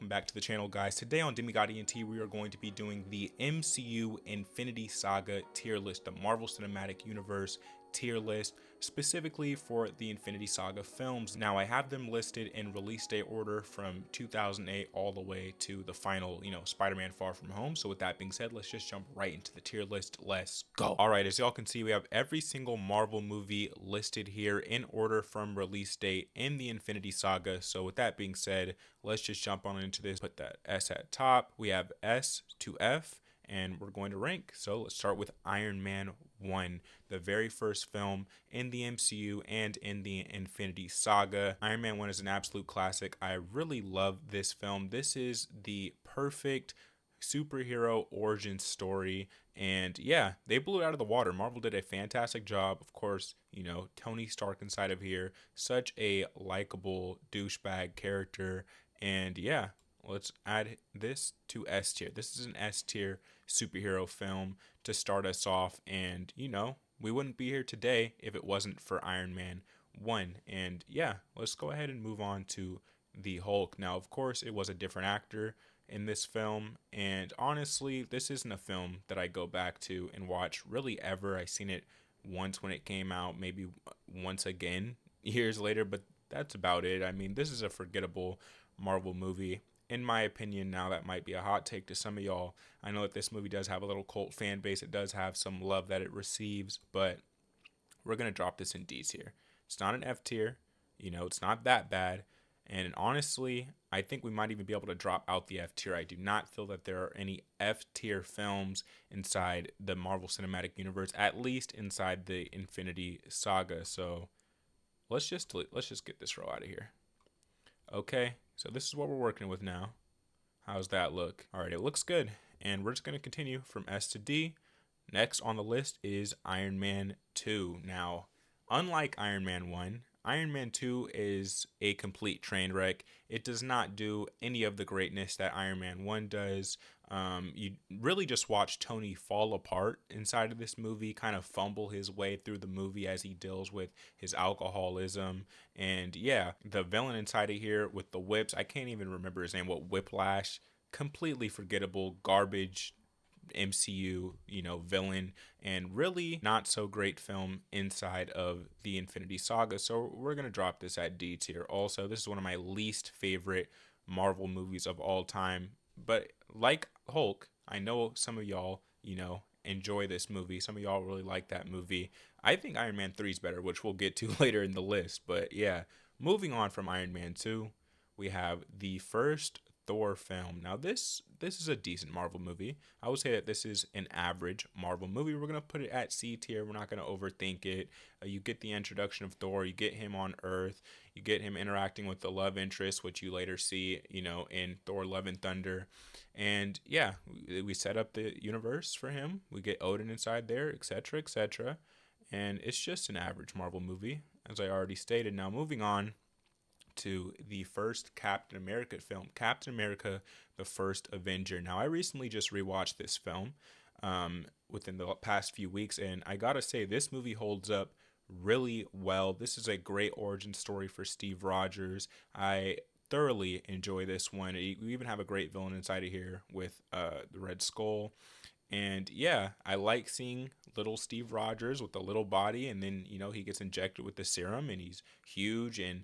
welcome back to the channel, guys. Today on Demigod ENT, we are going to be doing the MCU Infinity Saga tier list, the Marvel Cinematic Universe tier list, specifically for the Infinity Saga films. Now, I have them listed in release date order from 2008 all the way to the final, Spider-Man Far From Home. So with that being said, let's just jump right into the tier list. Let's go. All right, as y'all can see, we have every single Marvel movie listed here in order from release date in the Infinity Saga. So with that being said, let's just jump on into this. Put that S at top. We have S to F, and we're going to rank. So let's start with Iron Man 1, the very first film in the MCU and in the Infinity Saga. Iron Man 1 is an absolute classic. I really love this film. This is the perfect superhero origin story, and yeah, they blew it out of the water. Marvel did a fantastic job. Of course, Tony Stark inside of here, such a likable douchebag character. And yeah, let's add this to S tier. This is an S tier superhero film to start us off, and we wouldn't be here today if it wasn't for Iron Man 1. And yeah, let's go ahead and move on to the Hulk. Now, of course, it was a different actor in this film, and honestly, this isn't a film that I go back to and watch really ever. I seen it once when it came out, maybe once again years later, but that's about it. I mean, this is a forgettable Marvel movie, in my opinion. Now, that might be a hot take to some of y'all. I know that this movie does have a little cult fan base. It does have some love that it receives, but we're going to drop this in D tier. It's not an F tier. It's not that bad. And honestly, I think we might even be able to drop out the F tier. I do not feel that there are any F tier films inside the Marvel Cinematic Universe, at least inside the Infinity Saga. So let's just get this row out of here. Okay, so this is what we're working with now. How's that look? All right, it looks good. And we're just going to continue from S to D. Next on the list is Iron Man 2. Now, unlike Iron Man 1, Iron Man 2 is a complete train wreck. It does not do any of the greatness that Iron Man 1 does. You really just watch Tony fall apart inside of this movie, kind of fumble his way through the movie as he deals with his alcoholism. And yeah, the villain inside of here with the whips, I can't even remember his name, Whiplash, completely forgettable, garbage MCU, villain, and really not so great film inside of the Infinity Saga. So we're going to drop this at D tier. Also, this is one of my least favorite Marvel movies of all time. But like Hulk, I know some of y'all, enjoy this movie. Some of y'all really like that movie. I think Iron Man 3 is better, which we'll get to later in the list. But yeah, moving on from Iron Man 2, we have the first Thor film. Now this is a decent Marvel movie. I would say that this is an average Marvel movie. We're going to put it at C tier. We're not going to overthink it. You get the introduction of Thor. You get him on Earth. You get him interacting with the love interest, which you later see, in Thor Love and Thunder. And yeah, we set up the universe for him. We get Odin inside there, etc., etc. And it's just an average Marvel movie, as I already stated. Now moving on to the first Captain America film, Captain America, the First Avenger. Now, I recently just rewatched this film within the past few weeks, and I gotta say, this movie holds up really well. This is a great origin story for Steve Rogers. I thoroughly enjoy this one. We even have a great villain inside of here with the Red Skull. And yeah, I like seeing little Steve Rogers with a little body, and then, he gets injected with the serum, and he's huge, and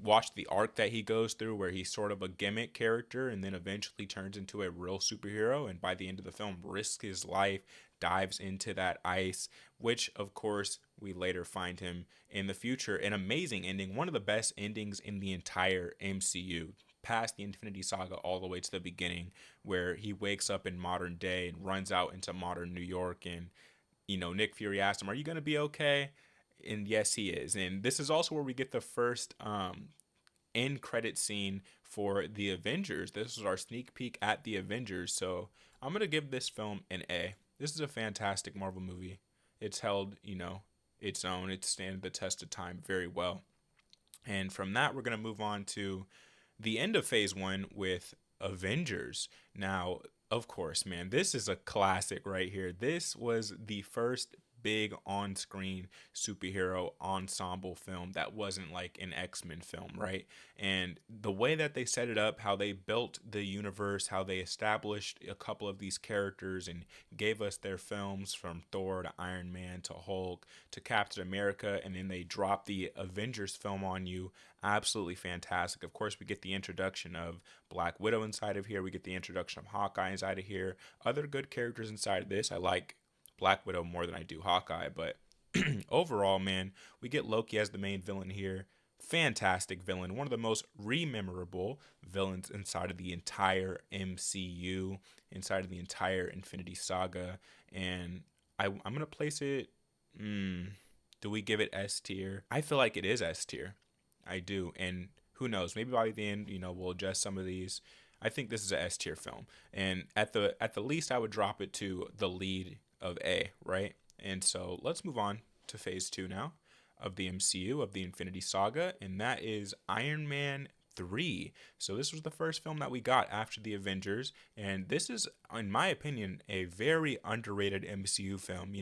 watch the arc that he goes through where he's sort of a gimmick character and then eventually turns into a real superhero, and by the end of the film risks his life, dives into that ice, which of course we later find him in the future. An amazing ending, one of the best endings in the entire MCU, past the Infinity Saga all the way to the beginning, where he wakes up in modern day and runs out into modern New York, and Nick Fury asked him, "Are you going to be okay?" And yes, he is. And this is also where we get the first end credit scene for the Avengers. This is our sneak peek at the Avengers. So I'm going to give this film an A. This is a fantastic Marvel movie. It's held, its own. It's standing the test of time very well. And from that, we're going to move on to the end of phase 1 with Avengers. Now, of course, man, this is a classic right here. This was the first big on-screen superhero ensemble film that wasn't like an X-Men film, right? And the way that they set it up, how they built the universe, how they established a couple of these characters and gave us their films from Thor to Iron Man to Hulk to Captain America, and then they dropped the Avengers film on you. Absolutely fantastic. Of course, we get the introduction of Black Widow inside of here. We get the introduction of Hawkeye inside of here. Other good characters inside of this. I like Black Widow more than I do Hawkeye, but overall, man, we get Loki as the main villain here. Fantastic villain, one of the most rememberable villains inside of the entire MCU, inside of the entire Infinity Saga, and I'm gonna place it. Do we give it S tier? I feel like it is S tier. I do, and who knows? Maybe by the end, we'll adjust some of these. I think this is a S tier film, and at the least, I would drop it to the lead of A, right? And so let's move on to phase 2 now of the MCU, of the Infinity Saga, and that is Iron Man 3. So this was the first film that we got after the Avengers, and this is, in my opinion, a very underrated MCU film.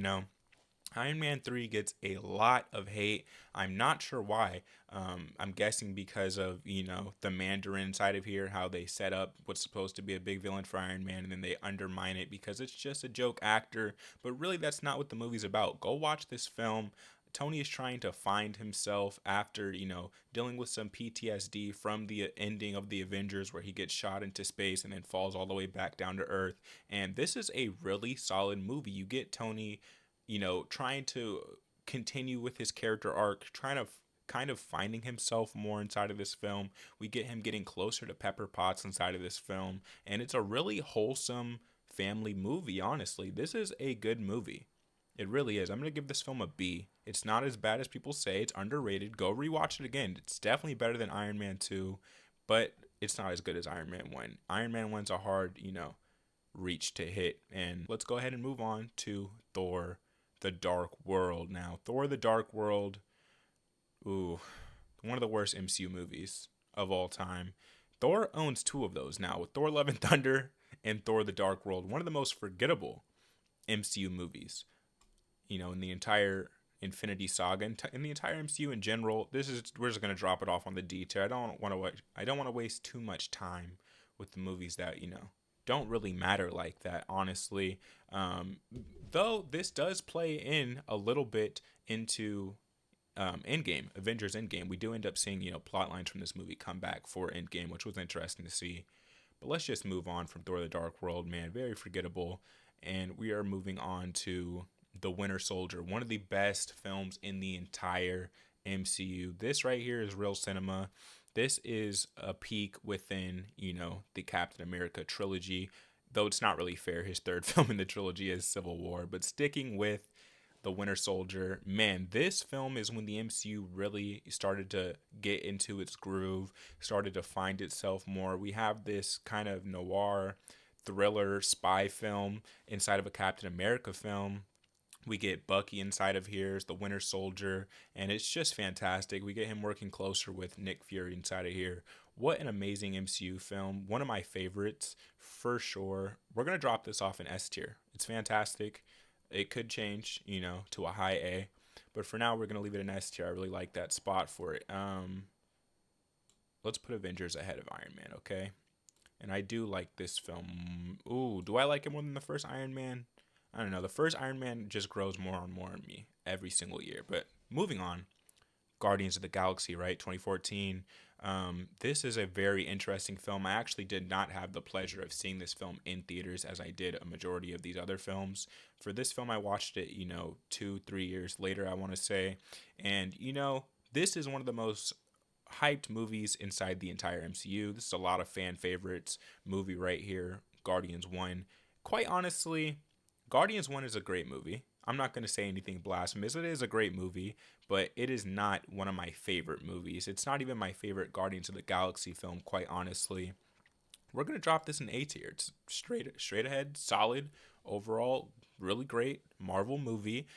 Iron Man 3 gets a lot of hate. I'm not sure why. I'm guessing because of, the Mandarin side of here, how they set up what's supposed to be a big villain for Iron Man, and then they undermine it because it's just a joke actor. But really, that's not what the movie's about. Go watch this film. Tony is trying to find himself after, dealing with some PTSD from the ending of the Avengers, where he gets shot into space and then falls all the way back down to Earth. And this is a really solid movie. You get Tony, trying to continue with his character arc, trying to kind of finding himself more inside of this film. We get him getting closer to Pepper Potts inside of this film, and it's a really wholesome family movie, honestly. This is a good movie. It really is. I'm going to give this film a B. It's not as bad as people say. It's underrated. Go rewatch it again. It's definitely better than Iron Man 2, but it's not as good as Iron Man 1. Iron Man 1's a hard, reach to hit. And let's go ahead and move on to Thor: The Dark World now. Thor: The Dark World, one of the worst MCU movies of all time. Thor owns 2 of those now, with Thor: Love and Thunder and Thor: The Dark World. One of the most forgettable MCU movies, in the entire Infinity Saga, in the entire MCU in general. We're just going to drop it off on the D tier. I don't want to waste too much time with the movies that, don't really matter like that, honestly. Though this does play in a little bit into Endgame, Avengers Endgame. We do end up seeing, plot lines from this movie come back for Endgame, which was interesting to see. But let's just move on from Thor: The Dark World, man. Very forgettable. And we are moving on to The Winter Soldier, one of the best films in the entire MCU. This right here is real cinema. This is a peak within, the Captain America trilogy, though it's not really fair. His third film in the trilogy is Civil War, but sticking with The Winter Soldier, man, this film is when the MCU really started to get into its groove, started to find itself more. We have this kind of noir, thriller, spy film inside of a Captain America film. We get Bucky inside of here, the Winter Soldier, and it's just fantastic. We get him working closer with Nick Fury inside of here. What an amazing MCU film. One of my favorites, for sure. We're going to drop this off in S tier. It's fantastic. It could change, to a high A. But for now, we're going to leave it in S tier. I really like that spot for it. Let's put Avengers ahead of Iron Man, okay? And I do like this film. Ooh, do I like it more than the first Iron Man? I don't know. The first Iron Man just grows more and more on me every single year. But moving on, Guardians of the Galaxy, right? 2014. This is a very interesting film. I actually did not have the pleasure of seeing this film in theaters as I did a majority of these other films. For this film, I watched it, 2-3 years later, I want to say. And, this is one of the most hyped movies inside the entire MCU. This is a lot of fan favorites movie right here, Guardians 1. Quite honestly, Guardians 1 is a great movie. I'm not going to say anything blasphemous. It is a great movie, but it is not one of my favorite movies. It's not even my favorite Guardians of the Galaxy film, quite honestly. we're gonna drop this in A tier. It's straight ahead, solid overall, really great Marvel movie.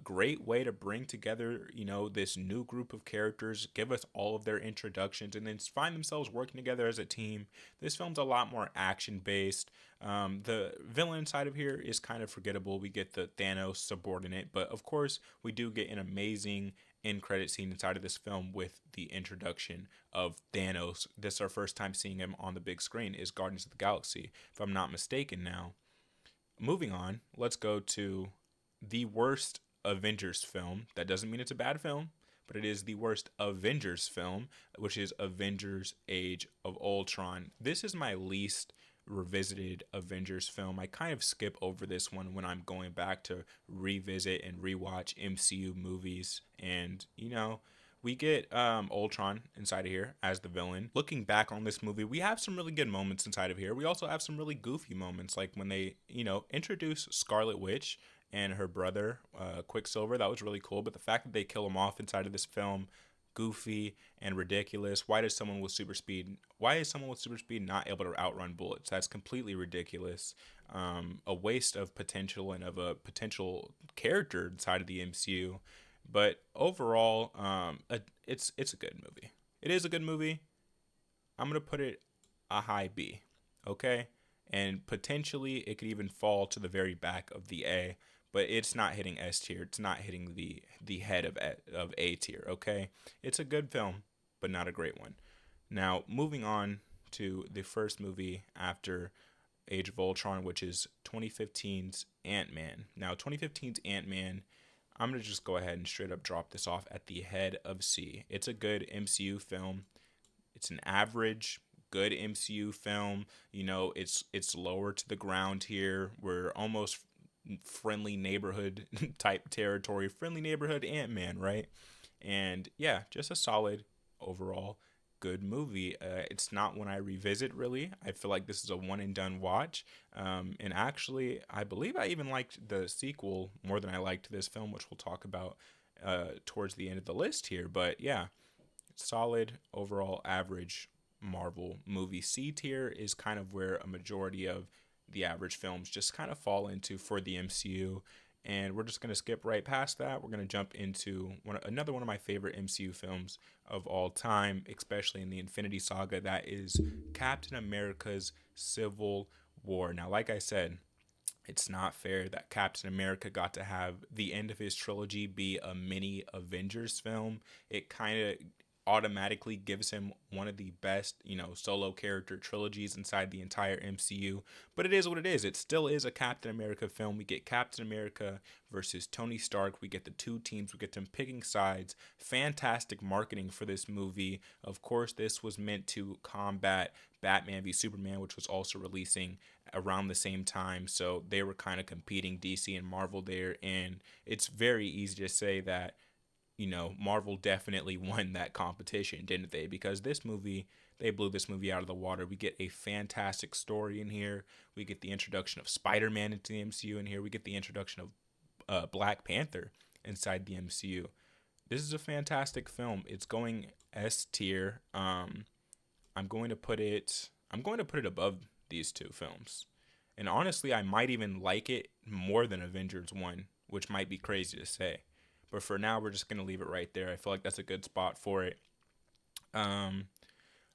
Great way to bring together, this new group of characters, give us all of their introductions, and then find themselves working together as a team. This film's a lot more action based. The villain side of here is kind of forgettable. We get the Thanos subordinate, but of course we do get an amazing end credit scene inside of this film with the introduction of Thanos. This is our first time seeing him on the big screen, is Guardians of the Galaxy, if I'm not mistaken. Now, moving on, let's go to the worst Avengers film. That doesn't mean it's a bad film, but it is the worst Avengers film, which is Avengers Age of Ultron. This is my least revisited Avengers film. I kind of skip over this one when I'm going back to revisit and rewatch MCU movies. And, we get Ultron inside of here as the villain. Looking back on this movie, we have some really good moments inside of here. We also have some really goofy moments, like when they, introduce Scarlet Witch and her brother, Quicksilver. That was really cool. But the fact that they kill him off inside of this film, goofy and ridiculous. Why is someone with super speed not able to outrun bullets? That's completely ridiculous. A waste of potential and of a potential character inside of the MCU. But overall, it's a good movie. It is a good movie. I'm gonna put it a high B, okay? And potentially it could even fall to the very back of the A, but it's not hitting S tier. It's not hitting the head of A tier, okay? It's a good film, but not a great one. Now, moving on to the first movie after Age of Ultron, which is 2015's Ant-Man. Now, 2015's Ant-Man, I'm going to just go ahead and straight up drop this off at the head of C. It's a good MCU film. It's an average, good MCU film. It's lower to the ground here. We're almost friendly neighborhood type territory. Friendly neighborhood Ant-Man, right? And yeah, just a solid overall good movie. It's not one I revisit, really. I feel like this is a one and done watch. And actually, I believe I even liked the sequel more than I liked this film, which we'll talk about towards the end of the list here. But yeah, solid overall average Marvel movie. C tier is kind of where a majority of the average films just kind of fall into for the MCU. And we're just going to skip right past that. We're going to jump into another one of my favorite MCU films of all time, especially in the Infinity Saga. That is Captain America's Civil War. Now, like I said, it's not fair that Captain America got to have the end of his trilogy be a mini Avengers film. It kind of automatically gives him one of the best, solo character trilogies inside the entire MCU. But it is what it is. It still is a Captain America film. We get Captain America versus Tony Stark. We get the two teams. We get them picking sides. Fantastic marketing for this movie. Of course, this was meant to combat Batman v Superman, which was also releasing around the same time. So they were kind of competing, DC and Marvel there. And it's very easy to say that Marvel definitely won that competition, didn't they? Because they blew this movie out of the water. We get a fantastic story in here. We get the introduction of Spiderman into the MCU in here. We get the introduction of Black Panther inside the MCU. This is a fantastic film. It's going S tier. I'm going to put it above these two films. And honestly, I might even like it more than Avengers 1, which might be crazy to say. But for now, we're just going to leave it right there. I feel like that's a good spot for it.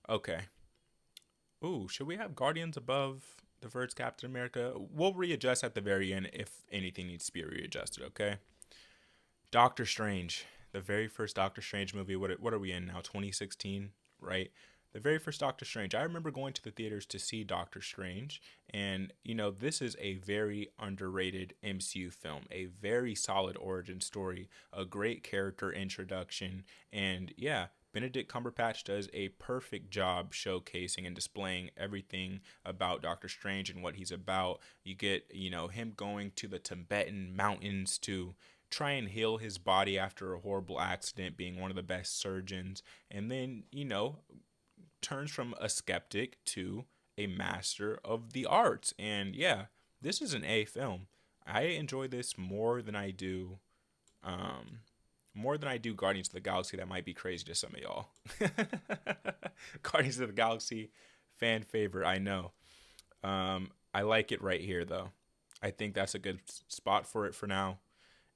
Okay. Ooh, should we have Guardians above the first Captain America? We'll readjust at the very end if anything needs to be readjusted, okay? Doctor Strange. The very first Doctor Strange movie. What are we in now? 2016, right? The very first Doctor Strange. I remember going to the theaters to see Doctor Strange. And, this is a very underrated MCU film. A very solid origin story. A great character introduction. And, yeah, Benedict Cumberbatch does a perfect job showcasing and displaying everything about Doctor Strange and what he's about. You get, him going to the Tibetan mountains to try and heal his body after a horrible accident, being one of the best surgeons. And then, turns from a skeptic to a master of the arts. And yeah, this is an A film. I enjoy this more than I do Guardians of the Galaxy. That might be crazy to some of y'all. Guardians of the Galaxy, Fan favorite, I know. I like it right here though. I think that's a good spot for it for now.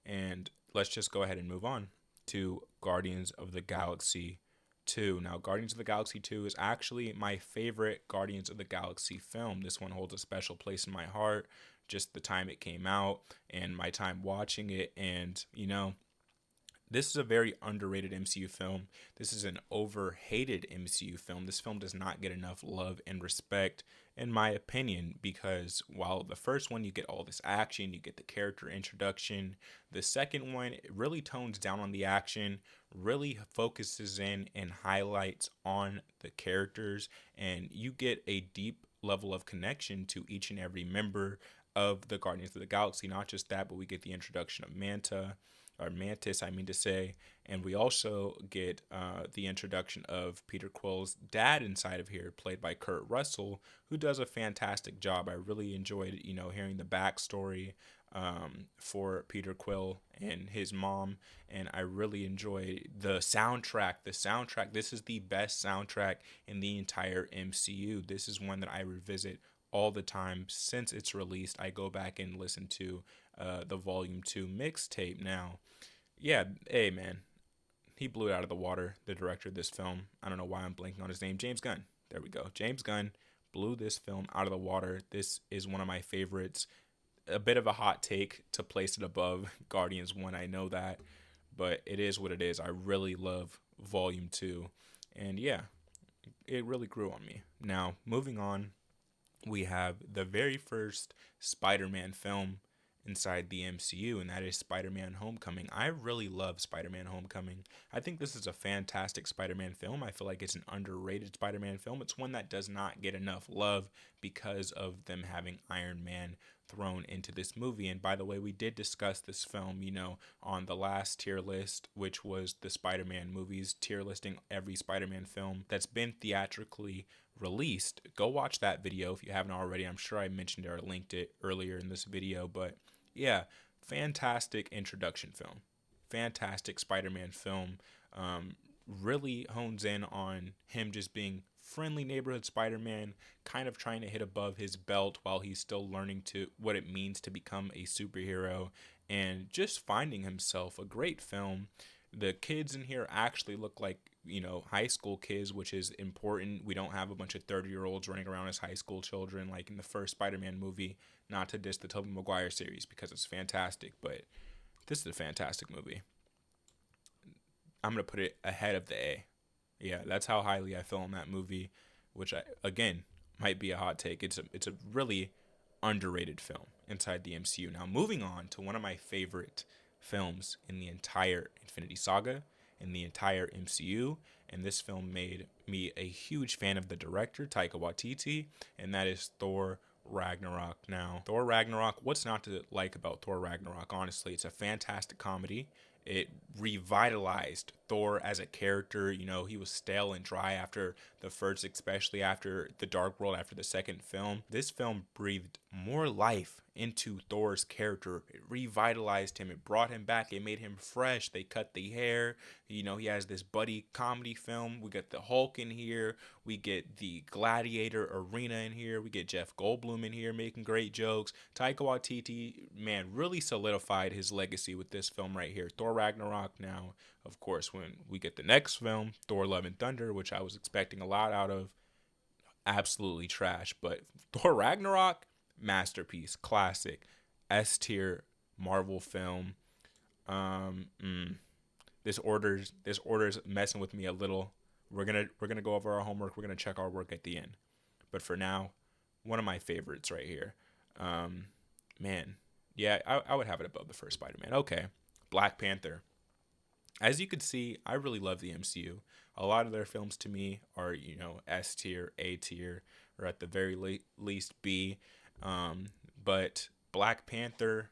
And let's just go ahead and move on to Guardians of the Galaxy 2. Now, Guardians of the Galaxy 2 is actually my favorite Guardians of the Galaxy film. This one holds a special place in my heart, just the time it came out and my time watching it. And, this is a very underrated MCU film. This is an overhated MCU film. This film does not get enough love and respect, in my opinion, because while the first one you get all this action, you get the character introduction, the second one it really tones down on the action, really focuses in and highlights on the characters, and you get a deep level of connection to each and every member of the Guardians of the Galaxy. Not just that, but we get the introduction of Mantis, I mean to say, and we also get the introduction of Peter Quill's dad inside of here, played by Kurt Russell, who does a fantastic job. I really enjoyed, hearing the backstory for Peter Quill and his mom, and I really enjoyed the soundtrack. This is the best soundtrack in the entire MCU. This is one that I revisit all the time since it's released. I go back and listen to the Volume 2 mixtape now. Yeah, hey man, he blew it out of the water, the director of this film. I don't know why I'm blanking on his name. James Gunn. There we go. James Gunn blew this film out of the water. This is one of my favorites. A bit of a hot take to place it above Guardians 1, I know that, but it is what it is. I really love Volume 2, and yeah, it really grew on me. Now, moving on, we have the very first Spider-Man film inside the MCU, and that is Spider-Man Homecoming. I really love Spider-Man Homecoming. I think this is a fantastic Spider-Man film. I feel like it's an underrated Spider-Man film. It's one that does not get enough love because of them having Iron Man thrown into this movie. And by the way, we did discuss this film, on the last tier list, which was the Spider-Man movies, tier listing every Spider-Man film that's been theatrically released. Go watch that video if you haven't already. I'm sure I mentioned it or linked it earlier in this video, but yeah, fantastic introduction film. Fantastic Spider-Man film. Really hones in on him just being friendly neighborhood Spider-Man, kind of trying to hit above his belt while he's still learning to what it means to become a superhero and just finding himself. A great film. The kids in here actually look like, high school kids, which is important. We don't have a bunch of 30-year-olds running around as high school children like in the first Spider-Man movie, not to diss the Tobey Maguire series because it's fantastic, but this is a fantastic movie. I'm going to put it ahead of the A. Yeah, that's how highly I feel in that movie, which again might be a hot take. It's a really underrated film inside the MCU. Now, moving on to one of my favorite films in the entire Infinity Saga, in the entire MCU, and this film made me a huge fan of the director, Taika Waititi, and that is Thor Ragnarok. Now, Thor Ragnarok, what's not to like about Thor Ragnarok? Honestly, it's a fantastic comedy. It revitalized Thor as a character. He was stale and dry after the first, especially after the Dark World, after the second film. This film breathed more life into Thor's character. It revitalized him. It brought him back. It made him fresh. They cut the hair. He has this buddy comedy film. We got the Hulk in here. We get the Gladiator Arena in here. We get Jeff Goldblum in here making great jokes. Taika Waititi, man, really solidified his legacy with this film right here. Thor Ragnarok. Now, of course, when we get the next film, Thor Love and Thunder, which I was expecting a lot out of, absolutely trash. But Thor Ragnarok, masterpiece, classic, S tier Marvel film. This order's messing with me a little. We're gonna go over our homework. We're gonna check our work at the end. But for now, one of my favorites right here. Man, yeah, I would have it above the first Spider-Man. Okay, Black Panther. As you could see, I really love the MCU. A lot of their films to me are, S tier, A tier, or at the very least B. But Black Panther,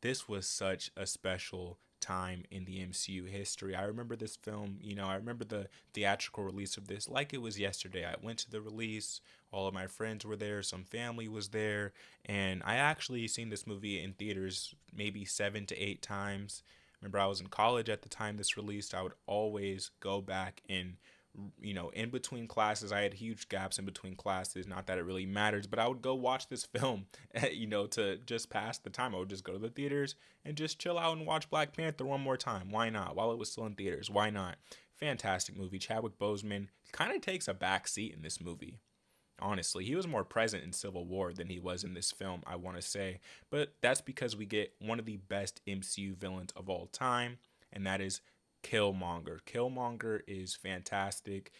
this was such a special time in the MCU history. I remember this film, I remember the theatrical release of this like it was yesterday. I went to the release, all of my friends were there, some family was there, and I actually seen this movie in theaters maybe 7 to 8 times. Remember, I was in college at the time this released. I would always go back and In between classes. I had huge gaps in between classes. Not that it really matters, but I would go watch this film, to just pass the time. I would just go to the theaters and just chill out and watch Black Panther one more time. Why not? While it was still in theaters. Why not? Fantastic movie. Chadwick Boseman kind of takes a back seat in this movie. Honestly, he was more present in Civil War than he was in this film, I want to say. But that's because we get one of the best MCU villains of all time, and that is Killmonger. Killmonger is fantastic.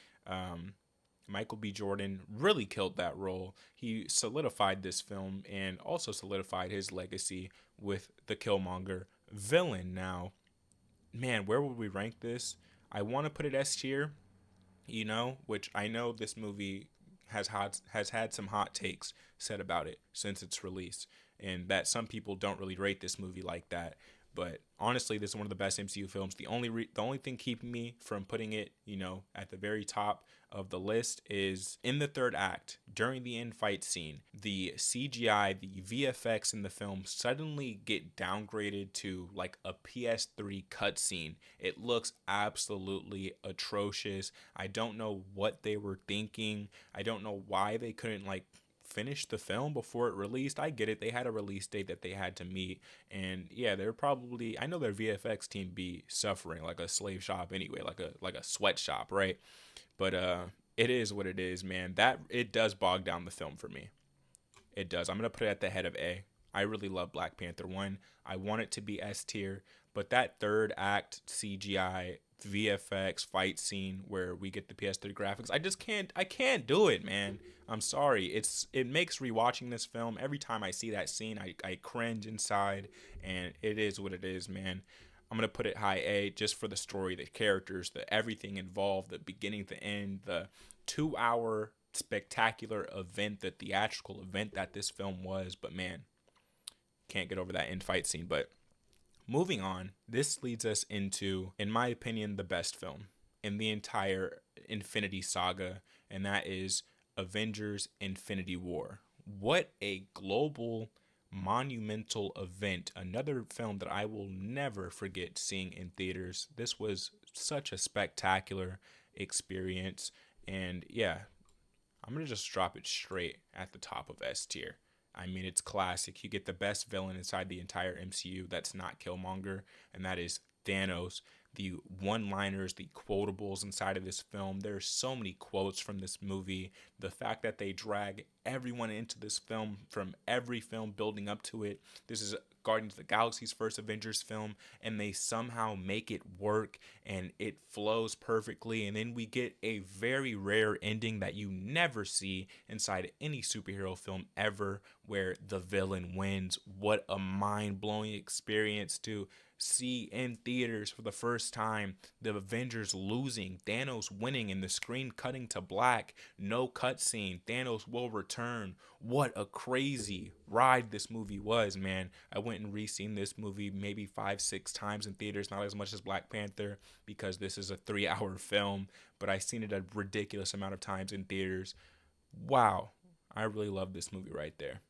Michael B. Jordan really killed that role. He solidified this film and also solidified his legacy with the Killmonger villain. Now, man, where would we rank this? I want to put it S tier, which I know this movie has had some hot takes said about it since its release, and that some people don't really rate this movie like that. But honestly, this is one of the best MCU films. The only thing keeping me from putting it, at the very top of the list is in the third act, during the end fight scene, the CGI, the VFX in the film suddenly get downgraded to like a PS3 cutscene. It looks absolutely atrocious. I don't know what they were thinking. I don't know why they couldn't finish the film before it released. I get it. They had a release date that they had to meet. And yeah, they're probably, I know their VFX team be suffering like a slave shop anyway, like a sweatshop, right? But it is what it is, man. That it does bog down the film for me. It does. I'm going to put it at the head of A. I really love Black Panther 1. I want it to be S tier, but that third act CGI VFX fight scene where we get the PS3 graphics, I can't do it, man. I'm sorry. It makes rewatching this film, every time I see that scene, I cringe inside, and it is what it is, man. I'm going to put it high A just for the story, the characters, the everything involved, the beginning to end, the 2-hour spectacular event, the theatrical event that this film was. But man, can't get over that end fight scene. But moving on, this leads us into, in my opinion, the best film in the entire Infinity Saga, and that is Avengers Infinity War. What a global, monumental event. Another film that I will never forget seeing in theaters. This was such a spectacular experience. And yeah, I'm going to just drop it straight at the top of S tier. I mean, it's classic. You get the best villain inside the entire MCU that's not Killmonger, and that is Thanos. The one-liners, the quotables inside of this film. There's so many quotes from this movie. The fact that they drag everyone into this film from every film building up to it. This is Guardians of the Galaxy's first Avengers film, and they somehow make it work, and it flows perfectly. And then we get a very rare ending that you never see inside any superhero film ever, where the villain wins. What a mind-blowing experience to see in theaters for the first time. The Avengers losing, Thanos winning, and the screen cutting to black. No cutscene. Thanos will return. What a crazy ride this movie was, man. I went and re-seen this movie maybe 5-6 times in theaters, not as much as Black Panther because this is a 3-hour film, but I seen it a ridiculous amount of times in theaters. Wow, I really love this movie right there.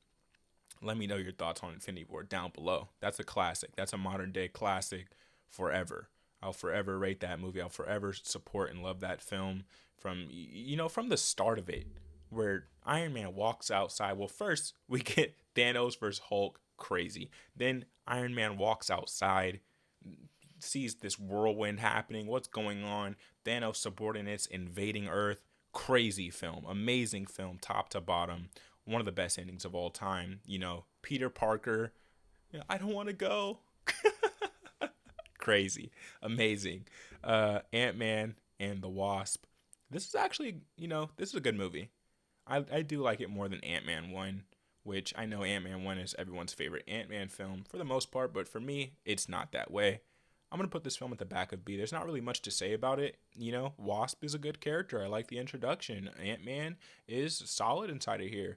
Let me know your thoughts on Infinity War down below. That's a classic. That's a modern day classic forever. I'll forever rate that movie. I'll forever support and love that film from the start of it, where Iron Man walks outside. Well, first we get Thanos versus Hulk, crazy. Then Iron Man walks outside, sees this whirlwind happening. What's going on? Thanos subordinates invading Earth. Crazy film. Amazing film, top to bottom. One of the best endings of all time. Peter Parker, I don't want to go. Crazy. Amazing. Ant-Man and the Wasp. This is actually, this is a good movie. I do like it more than Ant-Man 1, which I know Ant-Man 1 is everyone's favorite Ant-Man film for the most part, but for me, it's not that way. I'm going to put this film at the back of B. There's not really much to say about it. Wasp is a good character. I like the introduction. Ant-Man is solid inside of here,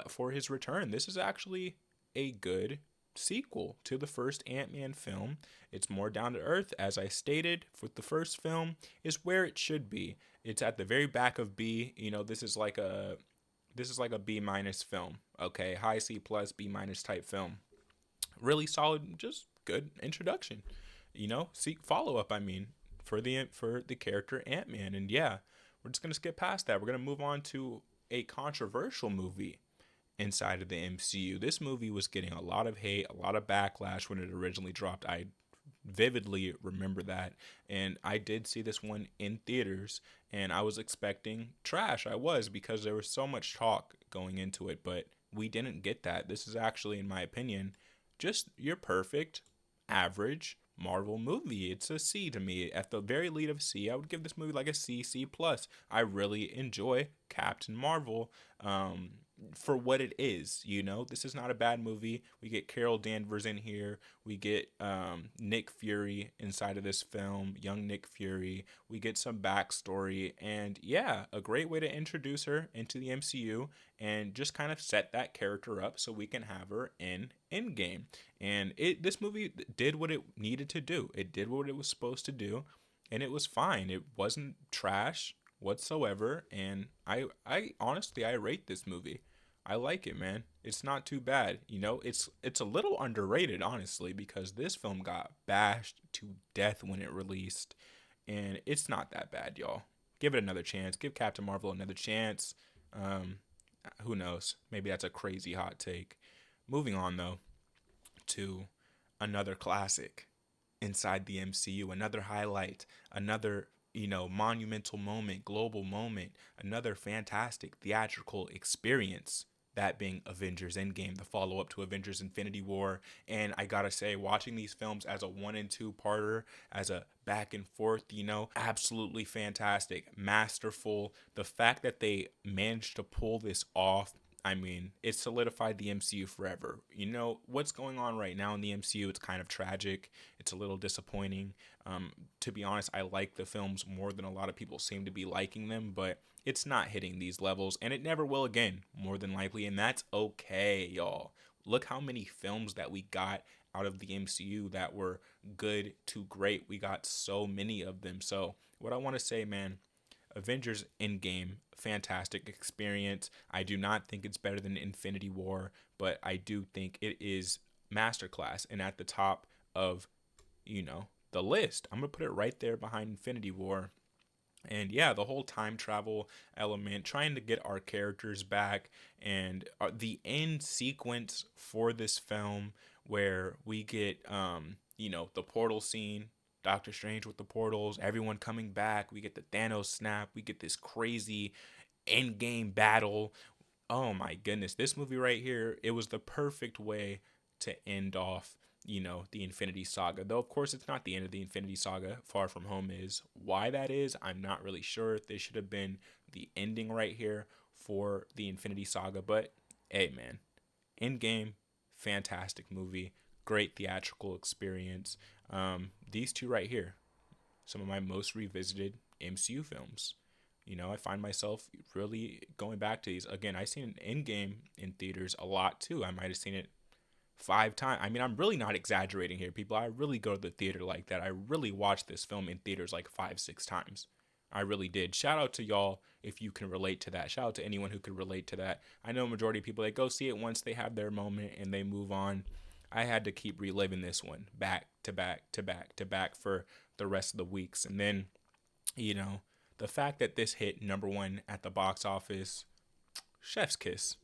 for his return. This is actually a good sequel to the first Ant-Man film. It's more down to earth, as I stated, with the first film, is where it should be. It's at the very back of B. This is like a B- film. Okay, high C+, B- type film. Really solid, just good introduction. Seek follow-up, for the character Ant-Man. And yeah, we're just gonna skip past that. We're gonna move on to a controversial movie inside of the MCU. This movie was getting a lot of hate, a lot of backlash when it originally dropped. I vividly remember that, and I did see this one in theaters, and I was expecting trash. I was, because there was so much talk going into it, but we didn't get that. This is actually, in my opinion, just your perfect average Marvel movie. It's a C to me. At the very least of C, I would give this movie like a C, C plus. I really enjoy Captain Marvel. For what it is, this is not a bad movie. We get Carol Danvers in here. We get Nick Fury inside of this film, young Nick Fury. We get some backstory, and yeah, a great way to introduce her into the MCU and just kind of set that character up so we can have her in Endgame. And this movie did what it needed to do. It did what it was supposed to do, and it was fine. It wasn't trash whatsoever, and I honestly, I rate this movie. I like it, man. It's not too bad. It's a little underrated, honestly, because this film got bashed to death when it released, and it's not that bad, y'all. Give it another chance. Give Captain Marvel another chance. Who knows? Maybe that's a crazy hot take. Moving on, though, to another classic inside the MCU, another highlight, another monumental moment, global moment, another fantastic theatrical experience, that being Avengers Endgame, the follow-up to Avengers Infinity War. And I gotta say, watching these films as a 1 and 2 parter, as a back and forth, absolutely fantastic, masterful. The fact that they managed to pull this off, I mean, it solidified the MCU forever. What's going on right now in the MCU, it's kind of tragic. It's a little disappointing. To be honest, I like the films more than a lot of people seem to be liking them, but it's not hitting these levels, and it never will again, more than likely, and that's okay, y'all. Look how many films that we got out of the MCU that were good to great. We got so many of them. So what I want to say, man, Avengers Endgame, fantastic experience. I do not think it's better than Infinity War, but I do think it is masterclass and at the top of, the list. I'm going to put it right there behind Infinity War. And yeah, the whole time travel element, trying to get our characters back, and the end sequence for this film where we get, the portal scene, Doctor Strange with the portals, everyone coming back. We get the Thanos snap. We get this crazy end game battle. Oh my goodness, this movie right here, it was the perfect way to end off the Infinity Saga. Though, of course, it's not the end of the Infinity Saga. Far From Home is. Why that is, I'm not really sure. This should have been the ending right here for the Infinity Saga. But, hey, man. Endgame, fantastic movie. Great theatrical experience. These two right here, some of my most revisited MCU films. I find myself really going back to these. Again, I've seen Endgame in theaters a lot, too. I might have seen it 5 times. I mean, I'm really not exaggerating here, people. I really go to the theater like that. I really watched this film in theaters like 5-6 times. I really did. Shout out to y'all if you can relate to that. Shout out to anyone who could relate to that. I know a majority of people, they go see it once, they have their moment, and they move on. I had to keep reliving this one back to back to back to back for the rest of the weeks. And then, the fact that this hit #1 at the box office, chef's kiss.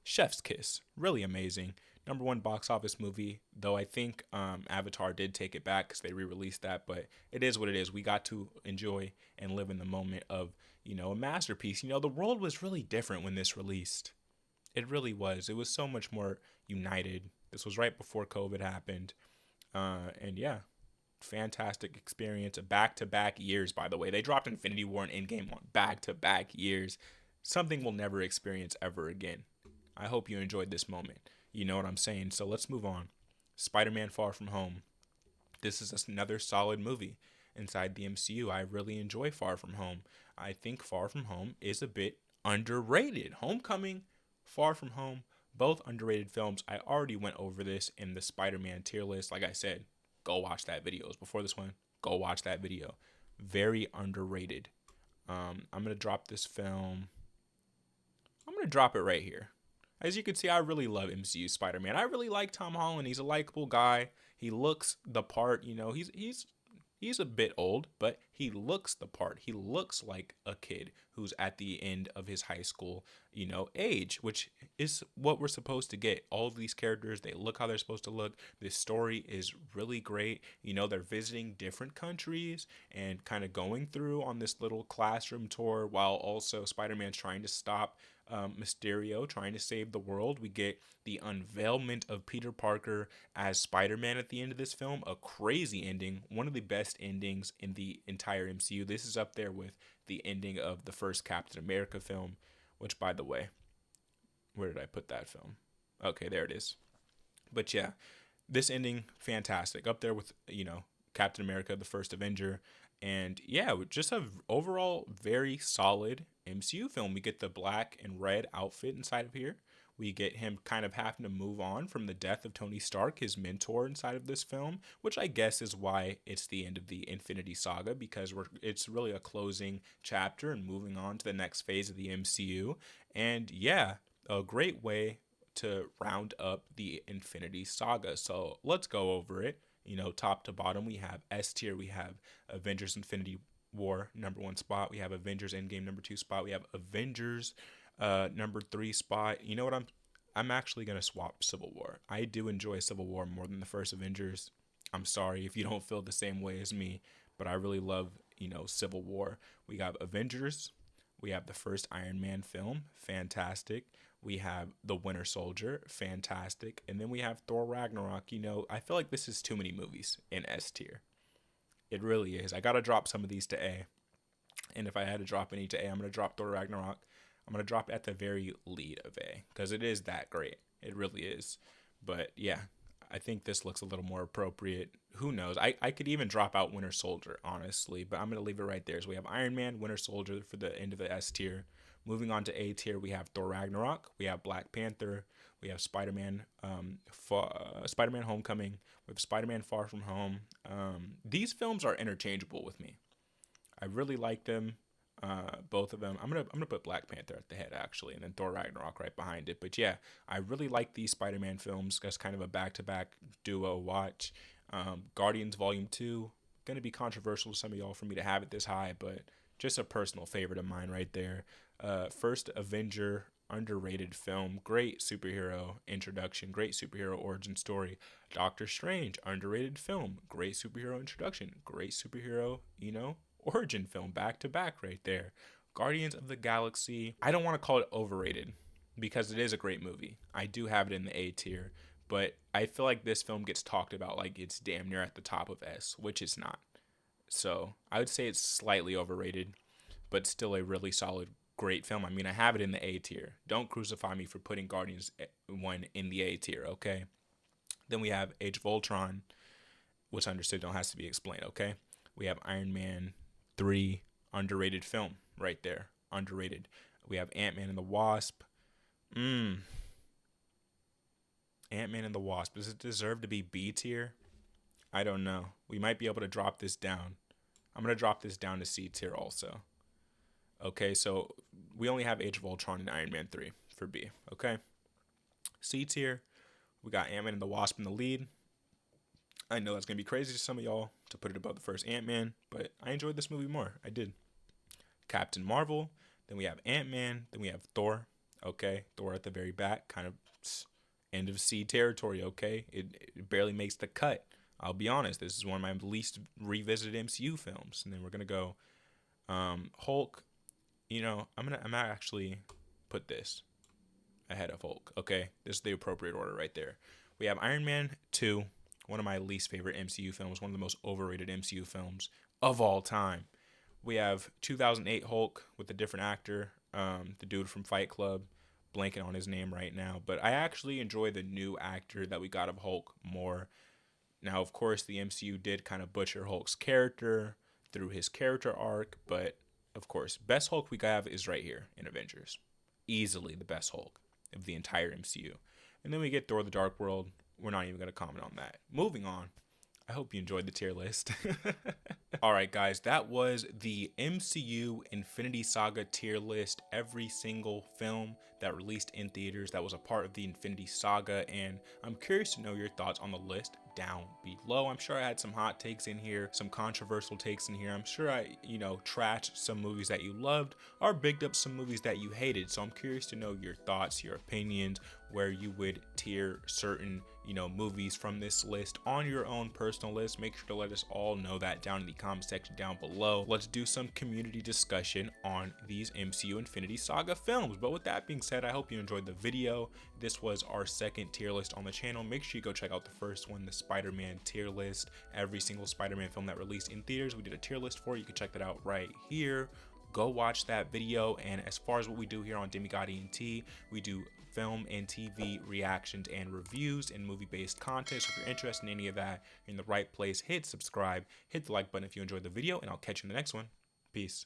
Chef's kiss. Really amazing. #1 box office movie, though I think Avatar did take it back because they re-released that, but it is what it is. We got to enjoy and live in the moment of, a masterpiece. The world was really different when this released. It really was. It was so much more united. This was right before COVID happened. And yeah, fantastic experience. Back-to-back years, by the way. They dropped Infinity War and Endgame on back-to-back years. Something we'll never experience ever again. I hope you enjoyed this moment. You know what I'm saying? So let's move on. Spider-Man Far From Home. This is another solid movie inside the MCU. I really enjoy Far From Home. I think Far From Home is a bit underrated. Homecoming, Far From Home, both underrated films. I already went over this in the Spider-Man tier list. Like I said, go watch that video. It was before this one. Go watch that video. Very underrated. I'm going to drop this film. I'm going to drop it right here. As you can see, I really love MCU Spider-Man. I really like Tom Holland. He's a likable guy. He looks the part, he's He's a bit old, but he looks the part. He looks like a kid who's at the end of his high school, age, which is what we're supposed to get. All of these characters, they look how they're supposed to look. This story is really great. They're visiting different countries and kind of going through on this little classroom tour while also Spider-Man's trying to stop Mysterio, trying to save the world. We get the unveilment of Peter Parker as Spider-Man at the end of this film. A crazy ending, one of the best endings in the entire MCU. This is up there with the ending of the first Captain America film, which, by the way, where did I put that film? Okay, there it is. But yeah, this ending, fantastic. Up there with, Captain America, the first Avenger. And yeah, just a overall very solid MCU film. We get the black and red outfit inside of here. We get him kind of having to move on from the death of Tony Stark, his mentor inside of this film, which I guess is why it's the end of the Infinity Saga, because it's really a closing chapter and moving on to the next phase of the MCU. And yeah, a great way to round up the Infinity Saga. So let's go over it. Top to bottom, we have S tier. We have Avengers Infinity War #1 spot. We have Avengers Endgame #2 spot. We have Avengers #3 spot. You know what? I'm actually gonna swap Civil War. I do enjoy Civil War more than the first Avengers. I'm sorry if you don't feel the same way as me, but I really love Civil War. We got Avengers. We have the first Iron Man film, fantastic. We have The Winter Soldier, fantastic. And then we have Thor Ragnarok. I feel like this is too many movies in S tier. It really is. I got to drop some of these to A. And if I had to drop any to A, I'm going to drop Thor Ragnarok. I'm going to drop at the very lead of A, because it is that great. It really is. But yeah, I think this looks a little more appropriate. Who knows? I could even drop out Winter Soldier, honestly. But I'm going to leave it right there. So we have Iron Man, Winter Soldier for the end of the S tier. Moving on to A tier, we have Thor Ragnarok, we have Black Panther, we have Spider-Man, Spider-Man Homecoming, we have Spider-Man Far From Home. These films are interchangeable with me. I really like them, both of them. I'm gonna put Black Panther at the head actually, and then Thor Ragnarok right behind it. But yeah, I really like these Spider-Man films. That's kind of a back-to-back duo watch. Guardians Volume 2, gonna be controversial to some of y'all for me to have it this high, but just a personal favorite of mine right there. First Avenger, underrated film, great superhero introduction, great superhero origin story. Doctor Strange, underrated film, great superhero introduction, great superhero, origin film, back to back right there. Guardians of the Galaxy, I don't want to call it overrated because it is a great movie. I do have it in the A tier, but I feel like this film gets talked about like it's damn near at the top of S, which it's not. So I would say it's slightly overrated, but still a really solid, great film. I mean, I have it in the A tier. Don't crucify me for putting Guardians 1 in the A tier, okay? Then we have Age of Ultron, which understood don't has to be explained, okay? We have Iron Man 3, underrated film right there, underrated. We have Ant-Man and the Wasp. Ant-Man and the Wasp, does it deserve to be B tier? I don't know. We might be able to drop this down. I'm going to drop this down to C tier also. Okay, so we only have Age of Ultron and Iron Man 3 for B, okay? C tier, we got Ant-Man and the Wasp in the lead. I know that's going to be crazy to some of y'all to put it above the first Ant-Man, but I enjoyed this movie more. I did. Captain Marvel, then we have Ant-Man, then we have Thor, okay? Thor at the very back, kind of end of C territory, okay? It barely makes the cut. I'll be honest, this is one of my least revisited MCU films. And then we're going to go Hulk. I'm gonna actually put this ahead of Hulk. Okay, this is the appropriate order right there. We have Iron Man 2, one of my least favorite MCU films, one of the most overrated MCU films of all time. We have 2008 Hulk with a different actor, the dude from Fight Club, blanking on his name right now, but I actually enjoy the new actor that we got of Hulk more. Now, of course, the MCU did kind of butcher Hulk's character through his character arc, but of course, best Hulk we have is right here in Avengers. Easily the best Hulk of the entire MCU. And then we get Thor the Dark World. We're not even going to comment on that. Moving on. I hope you enjoyed the tier list. All right, guys, that was the MCU Infinity Saga tier list. Every single film that released in theaters that was a part of the Infinity Saga, and I'm curious to know your thoughts on the list down below. I'm sure I had some hot takes in here, some controversial takes in here. I'm sure I, trashed some movies that you loved or bigged up some movies that you hated. So I'm curious to know your thoughts, your opinions, where you would tier certain, movies from this list on your own personal list. Make sure to let us all know that down in the comment section down below. Let's do some community discussion on these MCU Infinity Saga films. But with that being said, I hope you enjoyed the video. This was our second tier list on the channel. Make sure you go check out the first one, the Spider-Man tier list. Every single Spider-Man film that released in theaters, we did a tier list for. You can check that out right here. Go watch that video. And as far as what we do here on Demigod ENT, we do film and TV reactions and reviews and movie-based content. So if you're interested in any of that, you're in the right place. Hit subscribe, hit the like button if you enjoyed the video, and I'll catch you in the next one. Peace.